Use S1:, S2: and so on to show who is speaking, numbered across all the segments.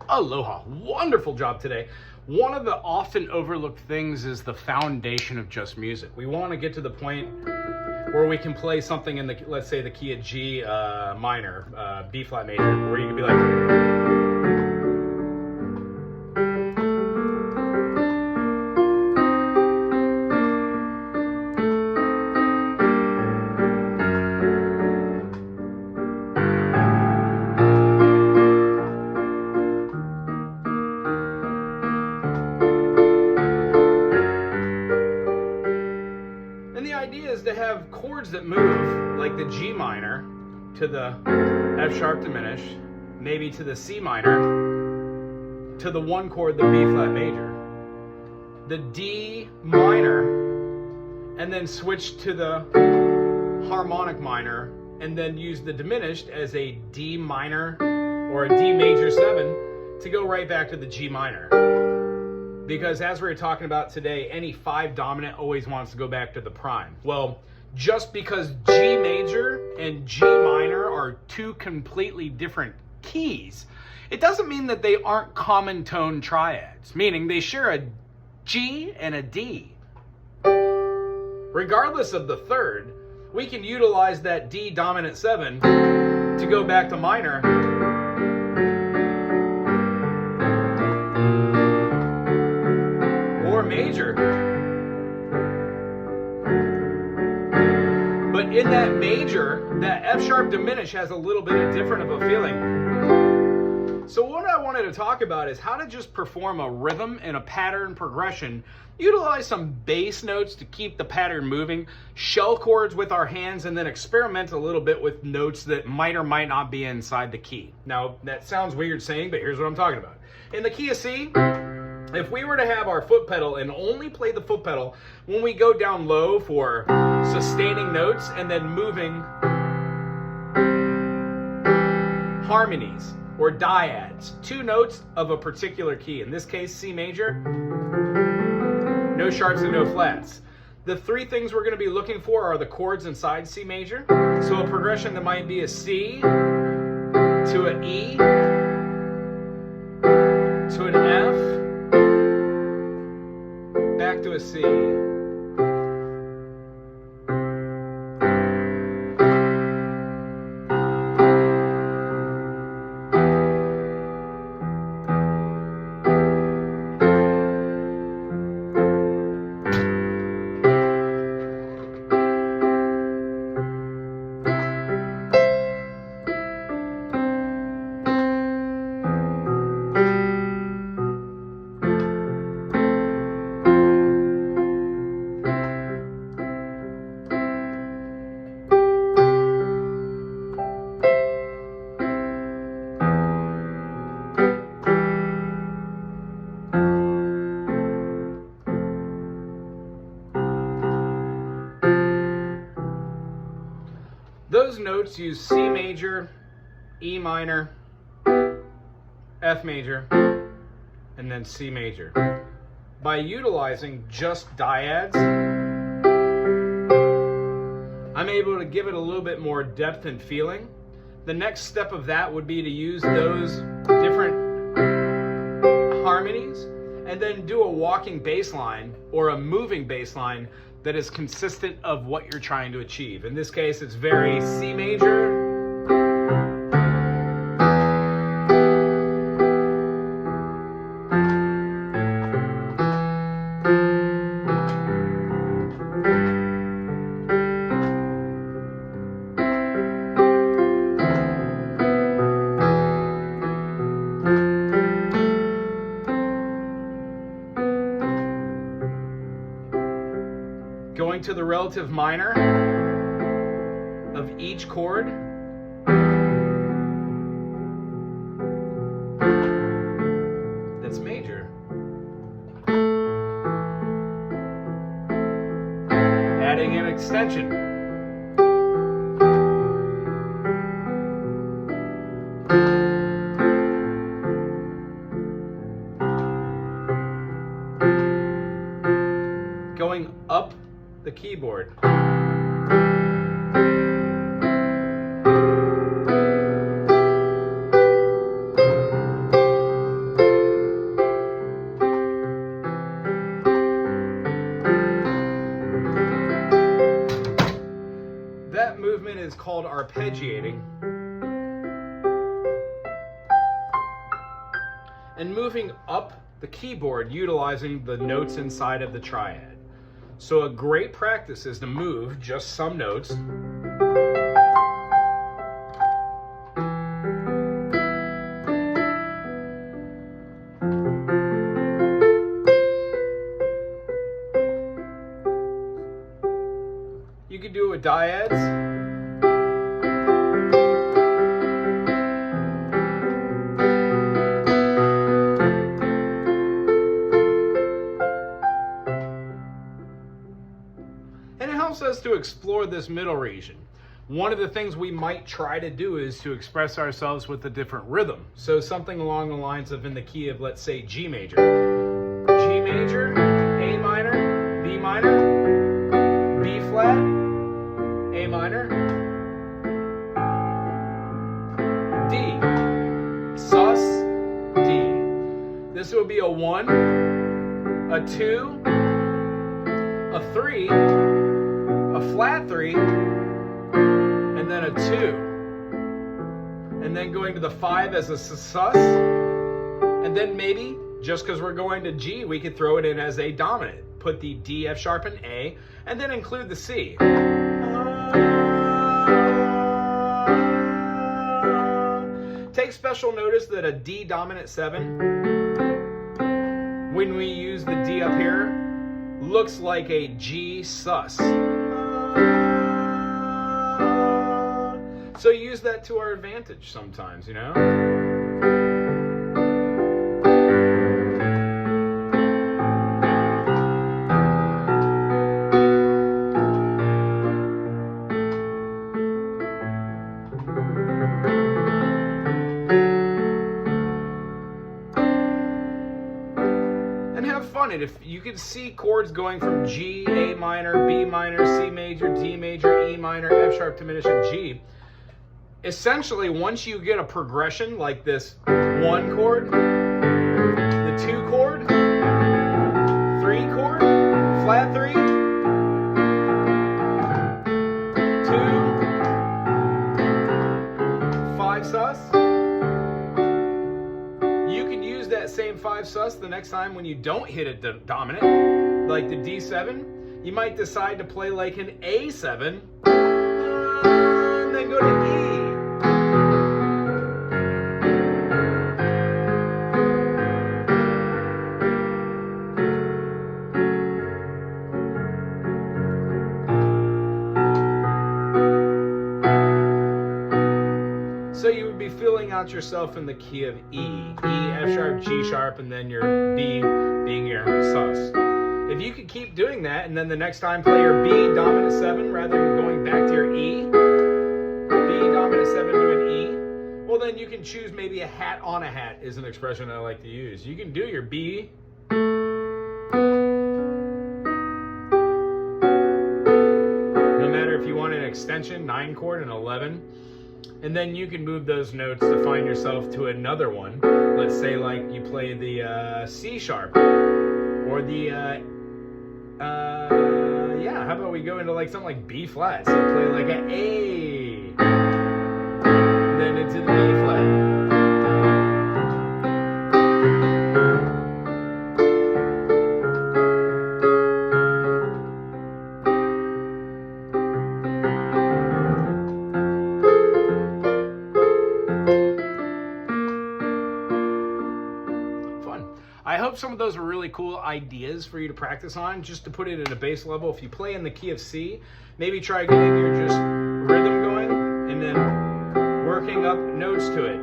S1: Aloha, wonderful job today. One of the often overlooked things is the foundation of just music. We want to get to the point where we can play something in the, let's say the key of G minor, B flat major, where you can be like, to have chords that move like the G minor to the F sharp diminished, maybe to the C minor, to the one chord, the B flat major, the D minor, and then switch to the harmonic minor, and then use the diminished as a D minor or a D major 7 to go right back to the G minor. Because as we were talking about today, any 5 dominant always wants to go back to the prime. Well, just because G major and G minor are 2 completely different keys, it doesn't mean that they aren't common tone triads, meaning they share a G and a D. Regardless of the third, we can utilize that D dominant 7 to go back to minor, or major. But in that major, that F sharp diminished has a little bit of different of a feeling. So what I wanted to talk about is how to just perform a rhythm and a pattern progression, utilize some bass notes to keep the pattern moving, shell chords with our hands, and then experiment a little bit with notes that might or might not be inside the key. Now, that sounds weird saying, but here's what I'm talking about. In the key of C, if we were to have our foot pedal and only play the foot pedal when we go down low for sustaining notes and then moving harmonies or dyads, 2 notes of a particular key, in this case C major, no sharps and no flats. The 3 things we're going to be looking for are the chords inside C major. So a progression that might be a C to an E to an F, back to a C. Those notes use C major, E minor, F major, and then C major. By utilizing just dyads, I'm able to give it a little bit more depth and feeling. The next step of that would be to use those different harmonies and then do a walking bass line or a moving bass line that is consistent of what you're trying to achieve. In this case, it's very C major, going to the relative minor of each chord, that's major, adding an extension, going up the keyboard. called arpeggiating. And moving up the keyboard utilizing the notes inside of the triad. So a great practice is to move just some notes. You could do it with dyads. And it helps us to explore this middle region. One of the things we might try to do is to express ourselves with a different rhythm. So something along the lines of in the key of, let's say, G major. G major, A minor, B minor, B flat, A minor, D, sus, D. This would be a 1, a 2, a 3, a flat 3, and then a 2. And then going to the 5 as a sus. And then maybe, just because we're going to G, we could throw it in as a dominant. Put the D, F sharp, and A, and then include the C. Take special notice that a D dominant 7, when we use the D up here, looks like a G sus. So use that to our advantage sometimes, you know? And have fun. And if you can see chords going from G, A minor, B minor, C major, D major, E minor, F sharp diminished, and G, essentially, once you get a progression like this 1 chord, the 2 chord, 3 chord, flat 3, 2, 5 sus, you could use that same 5 sus the next time when you don't hit a dominant, like the D7. You might decide to play like an A7, and then go to E. So you would be filling out yourself in the key of E. E, F sharp, G sharp, and then your B being your sus. If you could keep doing that, and then the next time play your B dominant 7 rather than going back to your E, B dominant 7 to an E, well then you can choose maybe a hat on a hat is an expression I like to use. You can do your B, no matter if you want an extension, 9 chord and 11. And then you can move those notes to find yourself to another one. Let's say like you play the C sharp or the, yeah, how about we go into like something like B flat. So play like an A, then into the B flat. I hope some of those were really cool ideas for you to practice on, just to put it at a base level. If you play in the key of C, maybe try getting your just rhythm going and then working up notes to it.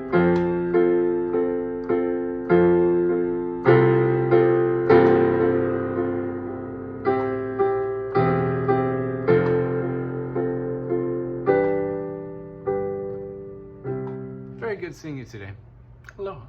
S1: Very good seeing you today. Aloha.